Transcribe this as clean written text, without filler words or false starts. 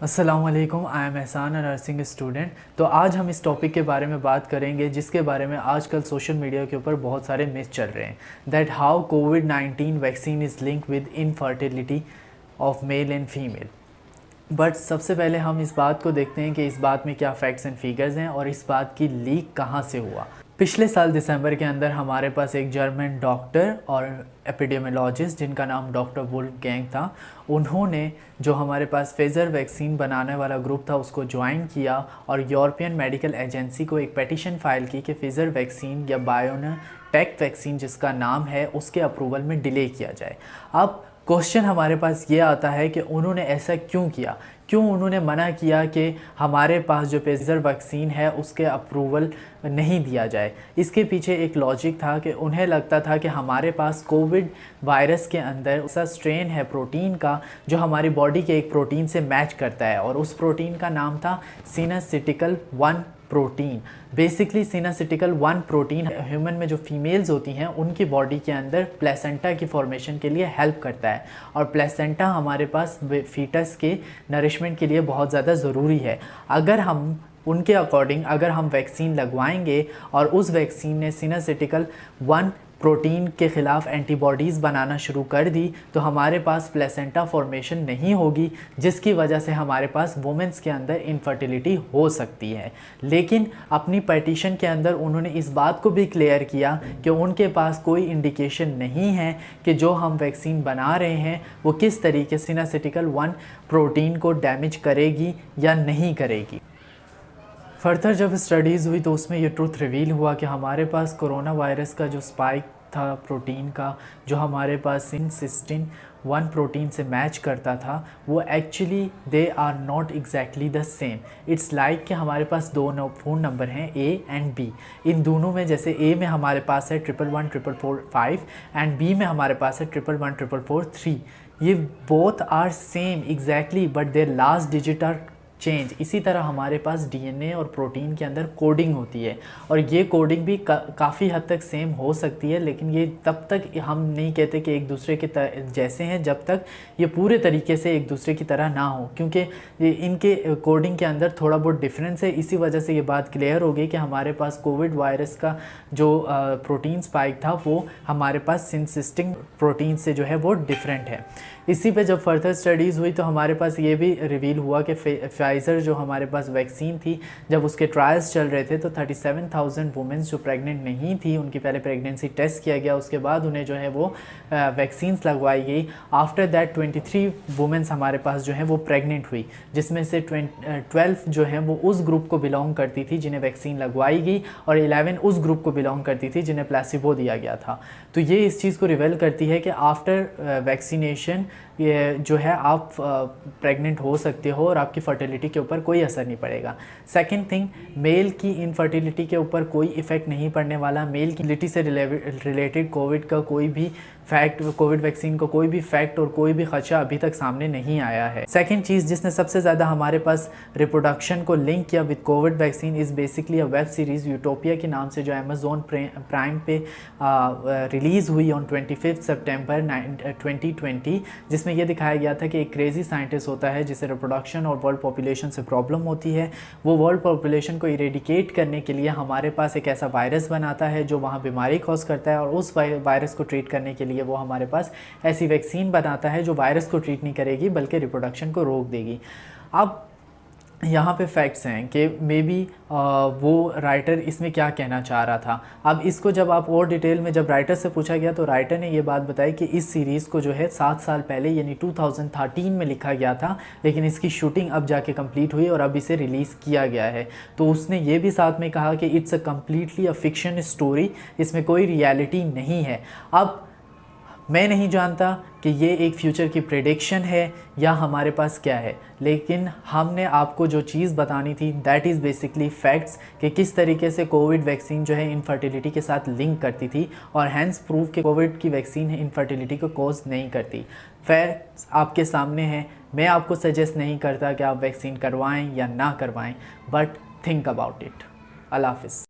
अस्सलाम वालेकुम, I am एहसान, अ नर्सिंग स्टूडेंट। तो आज हम इस टॉपिक के बारे में बात करेंगे जिसके बारे में आजकल सोशल मीडिया के ऊपर बहुत सारे मिथ चल रहे हैं, that how covid vaccine is link with infertility of male and female. But सबसे पहले हम इस बात को देखते हैं कि इस बात में क्या फैक्ट्स एंड फिगर्स हैं और इस बात की लीक कहाँ से हुआ। पिछले साल दिसंबर के अंदर हमारे पास एक जर्मन डॉक्टर और एपिडेमियोलॉजिस्ट जिनका नाम डॉक्टर वुल्फगैंग था, उन्होंने जो हमारे पास फेजर वैक्सीन बनाने वाला ग्रुप था उसको ज्वाइन किया और यूरोपियन मेडिकल एजेंसी को एक पेटिशन फाइल की कि फेजर वैक्सीन या बायोनटेक वैक्सीन जिसका नाम है उसके अप्रूवल में डिले किया जाए। अब क्वेश्चन हमारे पास ये आता है कि उन्होंने ऐसा क्यों किया, क्यों उन्होंने मना किया कि हमारे पास जो फेजर वैक्सीन है उसके अप्रूवल नहीं दिया जाए। इसके पीछे एक लॉजिक था कि उन्हें लगता था कि हमारे पास कोविड वायरस के अंदर ऐसा स्ट्रेन है प्रोटीन का जो हमारी बॉडी के एक प्रोटीन से मैच करता है और उस प्रोटीन का नाम था सिनासिटिकल 1 प्रोटीन। बेसिकली सिनासिटिकल 1 प्रोटीन ह्यूमन में जो फीमेल्स होती हैं उनकी बॉडी के अंदर प्लेसेंटा की फॉर्मेशन के लिए हेल्प करता है और प्लेसेंटा हमारे पास फीटस के नरिशमेंट के लिए बहुत ज़्यादा ज़रूरी है। अगर हम उनके अकॉर्डिंग अगर हम वैक्सीन लगवाएंगे और उस वैक्सीन ने सिनासिटिकल 1 प्रोटीन के ख़िलाफ़ एंटीबॉडीज़ बनाना शुरू कर दी तो हमारे पास प्लेसेंटा फॉर्मेशन नहीं होगी, जिसकी वजह से हमारे पास वुमेंस के अंदर इनफर्टिलिटी हो सकती है। लेकिन अपनी पटिशन के अंदर उन्होंने इस बात को भी क्लियर किया कि उनके पास कोई इंडिकेशन नहीं है कि जो हम वैक्सीन बना रहे हैं वो किस तरीके से सिनासिटिकल 1 प्रोटीन को डैमेज करेगी या नहीं करेगी। फर्दर जब स्टडीज़ हुई तो उसमें ये ट्रूथ रिवील हुआ कि हमारे पास कोरोना वायरस का जो स्पाइक था प्रोटीन का, जो हमारे पास सिस्टीन 1 प्रोटीन से मैच करता था, वो actually they are not exactly the same. It's like कि हमारे पास दो फ़ोन नंबर हैं A एंड B। इन दोनों में जैसे A में हमारे पास है 1114445 एंड B में हमारे पास है 1114443। ये both are same exactly but their last digit are change. इसी तरह हमारे पास डीएनए और प्रोटीन के अंदर कोडिंग होती है और ये कोडिंग भी काफ़ी हद तक सेम हो सकती है, लेकिन ये तब तक हम नहीं कहते कि एक दूसरे के जैसे हैं जब तक ये पूरे तरीके से एक दूसरे की तरह ना हो, क्योंकि इनके कोडिंग के अंदर थोड़ा बहुत डिफरेंस है। इसी वजह से ये बात क्लियर हो गई कि हमारे पास कोविड वायरस का जो प्रोटीन स्पाइक था वो हमारे पास सिंसिस्टिक प्रोटीन से जो है वो डिफरेंट है। इसी पे जब फर्दर स्टडीज़ हुई तो हमारे पास ये भी रिवील हुआ कि फाइज़र जो हमारे पास वैक्सीन थी, जब उसके ट्रायल्स चल रहे थे तो 37,000 वुमेंस जो प्रेग्नेंट नहीं थी उनकी पहले प्रेगनेंसी टेस्ट किया गया, उसके बाद उन्हें जो है वो वैक्सीन्स लगवाई गई। आफ्टर दैट 23 वुमेंस हमारे पास जो है वो प्रेग्नेंट हुई, जिसमें से 12 जो है वो उस ग्रुप को बिलोंग करती थी जिन्हें वैक्सीन लगवाई गई और 11 उस ग्रुप को बिलोंग करती थी जिन्हें प्लेसिबो दिया गया था। तो ये इस चीज़ को रिवेल करती है कि आफ्टर वैक्सीनेशन ये जो है आप प्रेग्नेंट हो सकते हो और आपकी फर्टिलिटी के ऊपर कोई असर नहीं पड़ेगा। सेकंड थिंग, मेल की इनफर्टिलिटी के ऊपर कोई इफ़ेक्ट नहीं पड़ने वाला। मेल की फर्टिलिटी से रिलेटेड कोविड का कोई भी फैक्ट, कोविड वैक्सीन को कोई भी फैक्ट और कोई भी खदशा अभी तक सामने नहीं आया है। सेकंड चीज़ जिसने सबसे ज़्यादा हमारे पास रिप्रोडक्शन को लिंक किया with Covid vaccine is basically a web series utopia के नाम से जो अमेज़ॉन प्राइम पे रिलीज़ हुई ऑन 25 सितंबर 2020, जिसमें यह दिखाया गया था कि एक क्रेज़ी साइंटिस्ट होता है जिसे रिप्रोडक्शन और वर्ल्ड पॉपुलेशन से प्रॉब्लम होती है। वो वर्ल्ड पॉपुलेशन को इरेडिकेट करने के लिए हमारे पास एक ऐसा वायरस बनाता है जो वहाँ बीमारी कॉज करता है और उस वायरस को ट्रीट करने के लिए वो हमारे पास ऐसी वैक्सीन बनाता है जो वायरस को ट्रीट नहीं करेगी बल्कि रिप्रोडक्शन को रोक देगी। अब यहाँ पे फैक्ट्स हैं कि मे बी वो राइटर इसमें क्या कहना चाह रहा था। अब इसको जब आप और डिटेल में जब राइटर से पूछा गया तो राइटर ने ये बात बताई कि इस सीरीज़ को जो है 7 साल पहले यानी 2013 में लिखा गया था, लेकिन इसकी शूटिंग अब जाके कंप्लीट हुई और अब इसे रिलीज़ किया गया है। तो उसने ये भी साथ में कहा कि it's a completely a fiction story, इसमें कोई रियलिटी नहीं है। अब मैं नहीं जानता कि ये एक फ्यूचर की प्रेडिक्शन है या हमारे पास क्या है, लेकिन हमने आपको जो चीज़ बतानी थी दैट इज़ बेसिकली फैक्ट्स कि किस तरीके से कोविड वैक्सीन जो है इनफर्टिलिटी के साथ लिंक करती थी और हैंस प्रूव कि कोविड की वैक्सीन इनफर्टिलिटी को कॉज नहीं करती। फैक्ट्स आपके सामने हैं। मैं आपको सजेस्ट नहीं करता कि आप वैक्सीन करवाएं या ना करवाएं, बट थिंक अबाउट इट। अल्लाह हाफ़िज़।